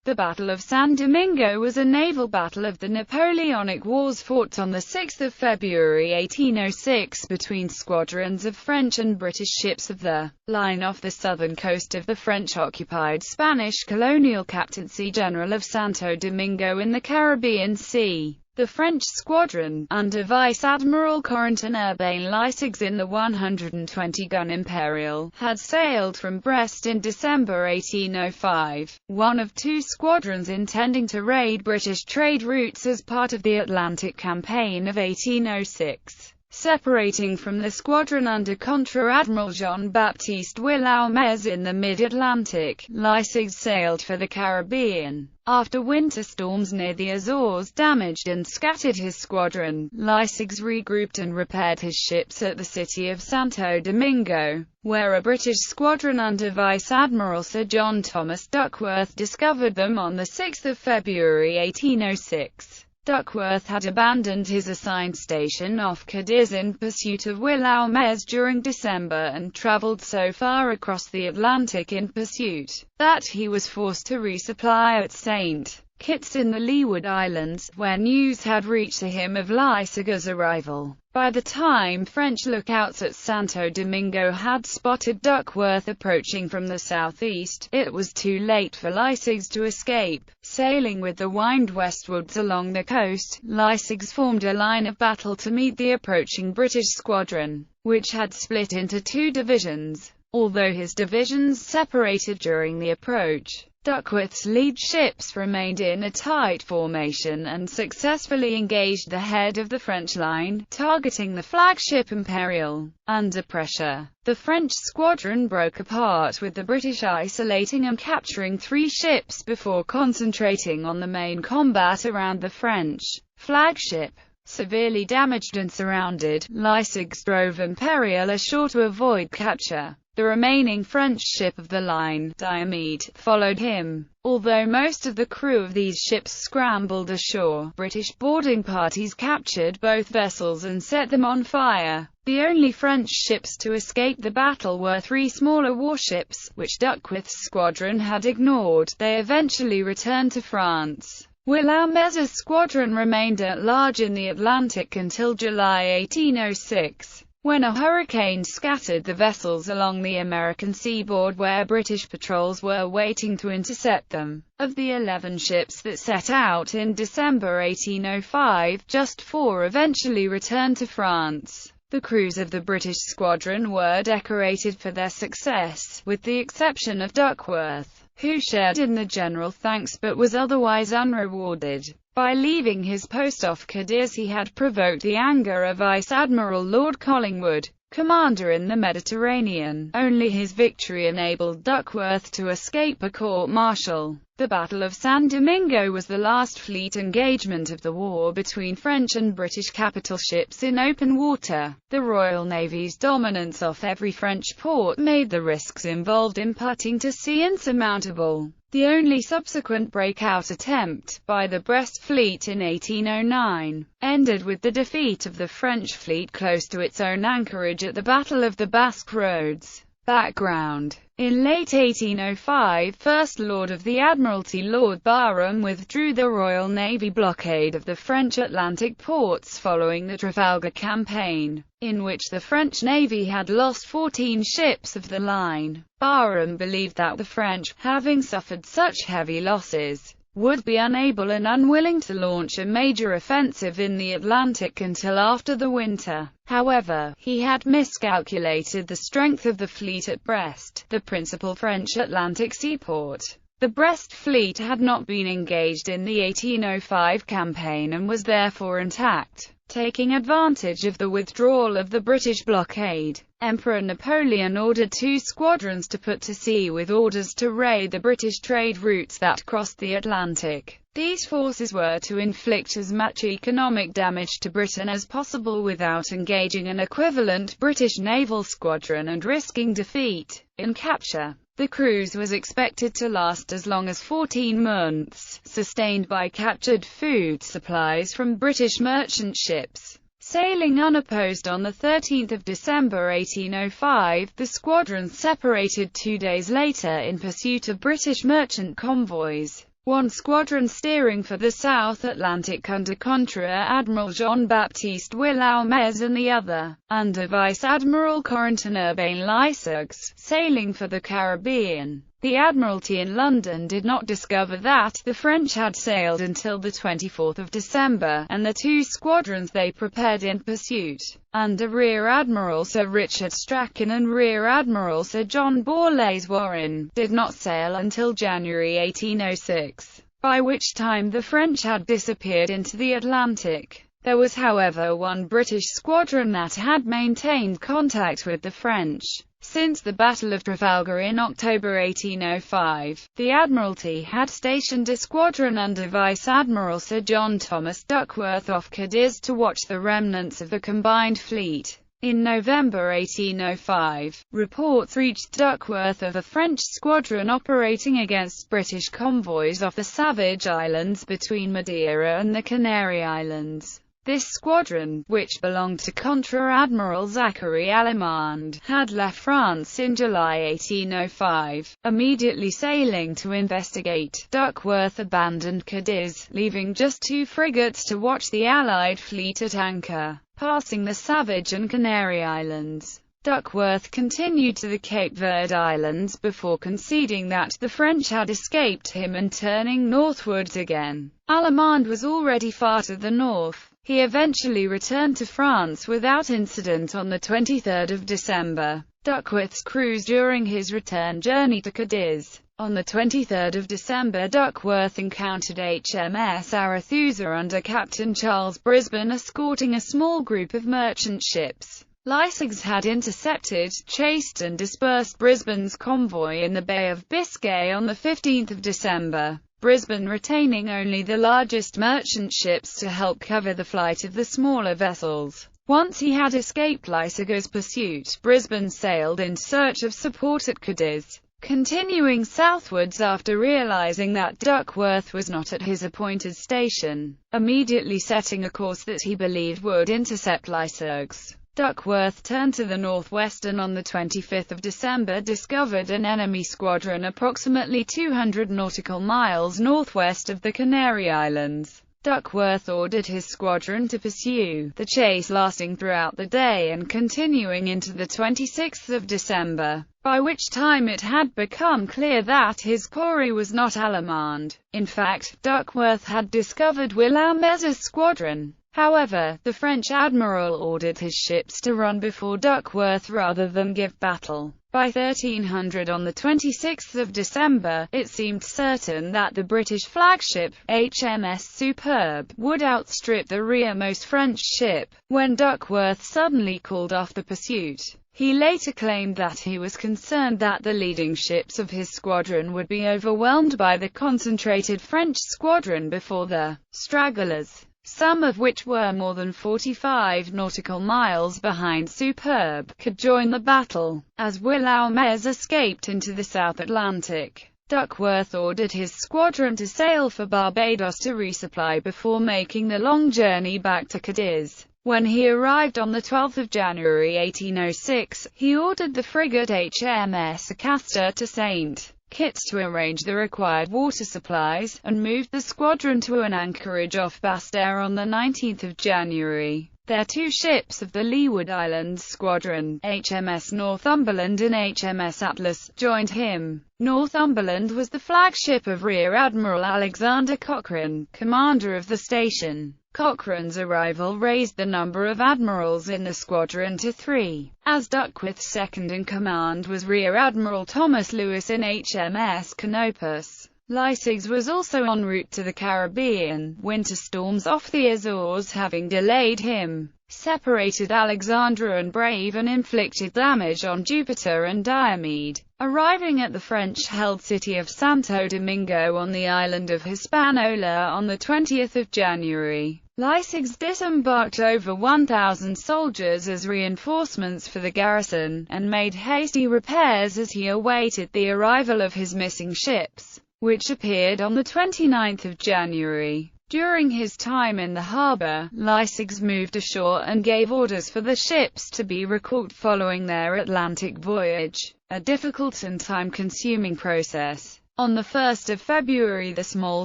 The Battle of San Domingo was a naval battle of the Napoleonic Wars fought on 6 February 1806 between squadrons of French and British ships of the line off the southern coast of the French-occupied Spanish colonial captaincy general of Santo Domingo in the Caribbean Sea. The French squadron, under Vice Admiral Corentin Urbain Leissig's in the 120-gun Imperial, had sailed from Brest in December 1805, one of two squadrons intending to raid British trade routes as part of the Atlantic Campaign of 1806. Separating from the squadron under Contra-Admiral Jean-Baptiste Willemez in the mid-Atlantic, Leissig sailed for the Caribbean. After winter storms near the Azores damaged and scattered his squadron, Leissig regrouped and repaired his ships at the city of Santo Domingo, where a British squadron under Vice Admiral Sir John Thomas Duckworth discovered them on 6 February 1806. Duckworth had abandoned his assigned station off Cadiz in pursuit of Willemez during December and travelled so far across the Atlantic in pursuit, that he was forced to resupply at St. Kitts in the Leeward Islands, where news had reached him of Leissig's arrival. By the time French lookouts at Santo Domingo had spotted Duckworth approaching from the southeast, it was too late for Leissig to escape. Sailing with the wind westwards along the coast, Leissig formed a line of battle to meet the approaching British squadron, which had split into two divisions. Although his divisions separated during the approach, Duckworth's lead ships remained in a tight formation and successfully engaged the head of the French line, targeting the flagship Imperial. Under pressure, the French squadron broke apart, with the British isolating and capturing 3 ships before concentrating on the main combat around the French flagship. Severely damaged and surrounded, Leissig drove Imperial ashore to avoid capture. The remaining French ship of the line, Raymead, followed him. Although most of the crew of these ships scrambled ashore, British boarding parties captured both vessels and set them on fire. The only French ships to escape the battle were 3 smaller warships, which Duckworth's squadron had ignored. They eventually returned to France. Willemez's squadron remained at large in the Atlantic until July 1806. When a hurricane scattered the vessels along the American seaboard where British patrols were waiting to intercept them. Of the 11 ships that set out in December 1805, just 4 eventually returned to France. The crews of the British squadron were decorated for their success, with the exception of Duckworth, who shared in the general thanks but was otherwise unrewarded. By leaving his post off Cadiz he had provoked the anger of Vice Admiral Lord Collingwood, commander in the Mediterranean. Only his victory enabled Duckworth to escape a court-martial. The Battle of San Domingo was the last fleet engagement of the war between French and British capital ships in open water. The Royal Navy's dominance off every French port made the risks involved in putting to sea insurmountable. The only subsequent breakout attempt, by the Brest fleet in 1809, ended with the defeat of the French fleet close to its own anchorage at the Battle of the Basque Roads. Background: in late 1805, First Lord of the Admiralty Lord Barham withdrew the Royal Navy blockade of the French Atlantic ports following the Trafalgar Campaign, in which the French Navy had lost 14 ships of the line. Barham believed that the French, having suffered such heavy losses, would be unable and unwilling to launch a major offensive in the Atlantic until after the winter. However, he had miscalculated the strength of the fleet at Brest, the principal French Atlantic seaport. The Brest fleet had not been engaged in the 1805 campaign and was therefore intact. Taking advantage of the withdrawal of the British blockade, Emperor Napoleon ordered 2 squadrons to put to sea with orders to raid the British trade routes that crossed the Atlantic. These forces were to inflict as much economic damage to Britain as possible without engaging an equivalent British naval squadron and risking defeat in capture. The cruise was expected to last as long as 14 months, sustained by captured food supplies from British merchant ships. Sailing unopposed on 13 December 1805, the squadron separated 2 days later in pursuit of British merchant convoys. one squadron steering for the South Atlantic under Contra-Admiral Jean-Baptiste Willemez and the other, under Vice Admiral Corentin Urbain Lyseux, sailing for the Caribbean. The Admiralty in London did not discover that the French had sailed until the 24th of December, and the two squadrons they prepared in pursuit, under Rear Admiral Sir Richard Strachan and Rear Admiral Sir John Borlase Warren, did not sail until January 1806, by which time the French had disappeared into the Atlantic. There was, however, one British squadron that had maintained contact with the French since the Battle of Trafalgar in October 1805. The Admiralty had stationed a squadron under Vice Admiral Sir John Thomas Duckworth off Cadiz to watch the remnants of the combined fleet. In November 1805, reports reached Duckworth of a French squadron operating against British convoys off the Savage Islands between Madeira and the Canary Islands. This squadron, which belonged to Contra-Admiral Zachary Allemande, had left France in July 1805. Immediately sailing to investigate, Duckworth abandoned Cadiz, leaving just two frigates to watch the Allied fleet at anchor, passing the Savage and Canary Islands. Duckworth continued to the Cape Verde Islands before conceding that the French had escaped him and turning northwards again. Allemande was already far to the north. He eventually returned to France without incident on the 23rd of December. Duckworth's cruise during his return journey to Cadiz. On the 23rd of December, Duckworth encountered HMS Arethusa under Captain Charles Brisbane escorting a small group of merchant ships. Lyseux had intercepted, chased and dispersed Brisbane's convoy in the Bay of Biscay on the 15th of December. Brisbane retaining only the largest merchant ships to help cover the flight of the smaller vessels. Once he had escaped Lyseux's pursuit, Brisbane sailed in search of support at Cadiz, continuing southwards after realizing that Duckworth was not at his appointed station, immediately setting a course that he believed would intercept Lyseux. Duckworth turned to the northwest and on the 25th of December discovered an enemy squadron approximately 200 nautical miles northwest of the Canary Islands. Duckworth ordered his squadron to pursue, the chase lasting throughout the day and continuing into the 26th of December, by which time it had become clear that his quarry was not Allemande. In fact, Duckworth had discovered Willemez's squadron. However, the French admiral ordered his ships to run before Duckworth rather than give battle. By 1300 on the 26th of December, it seemed certain that the British flagship, HMS Superbe, would outstrip the rearmost French ship, when Duckworth suddenly called off the pursuit. He later claimed that he was concerned that the leading ships of his squadron would be overwhelmed by the concentrated French squadron before the stragglers, some of which were more than 45 nautical miles behind Superbe, could join the battle. As Willemez escaped into the South Atlantic, Duckworth ordered his squadron to sail for Barbados to resupply before making the long journey back to Cadiz. When he arrived on the 12th of January 1806, he ordered the frigate HMS Acasta to St. Kitts to arrange the required water supplies, and moved the squadron to an anchorage off Basse-Terre on the 19th of January. There two ships of the Leeward Islands Squadron, HMS Northumberland and HMS Atlas, joined him. Northumberland was the flagship of Rear Admiral Alexander Cochrane, commander of the station. Cochrane's arrival raised the number of admirals in the squadron to 3, as Duckworth's second-in-command was Rear Admiral Thomas Lewis in HMS Canopus. Lyseux was also en route to the Caribbean, winter storms off the Azores having delayed him, separated Alexandra and Brave and inflicted damage on Jupiter and Diomed. Arriving at the French-held city of Santo Domingo on the island of Hispaniola on the 20th of January, Lyseux disembarked over 1,000 soldiers as reinforcements for the garrison, and made hasty repairs as he awaited the arrival of his missing ships, which appeared on the 29th of January. During his time in the harbour, Lyseux moved ashore and gave orders for the ships to be recalled following their Atlantic voyage, a difficult and time-consuming process. On the 1st of February, the small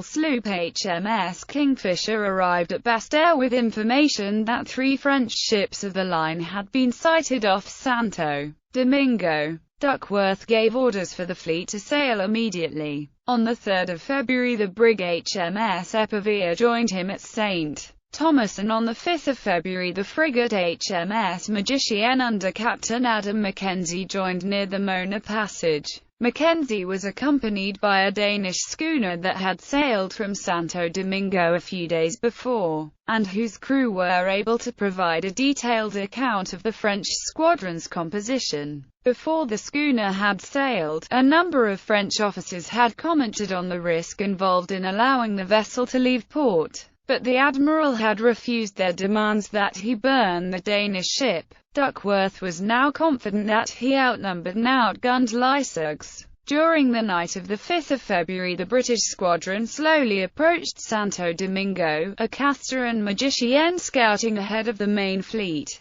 sloop HMS Kingfisher arrived at Basse-Terre with information that 3 French ships of the line had been sighted off Santo Domingo. Duckworth gave orders for the fleet to sail immediately. On the 3rd of February, the brig HMS Epervier joined him at St. Thomas, and on the 5th of February, the frigate HMS Magicienne under Captain Adam Mackenzie joined near the Mona Passage. Mackenzie was accompanied by a Danish schooner that had sailed from Santo Domingo a few days before, and whose crew were able to provide a detailed account of the French squadron's composition. Before the schooner had sailed, a number of French officers had commented on the risk involved in allowing the vessel to leave port, but the admiral had refused their demands that he burn the Danish ship. Duckworth was now confident that he outnumbered and outgunned Lycurgus. During the night of the 5th of February, the British squadron slowly approached Santo Domingo, a Castor and Magicienne scouting ahead of the main fleet.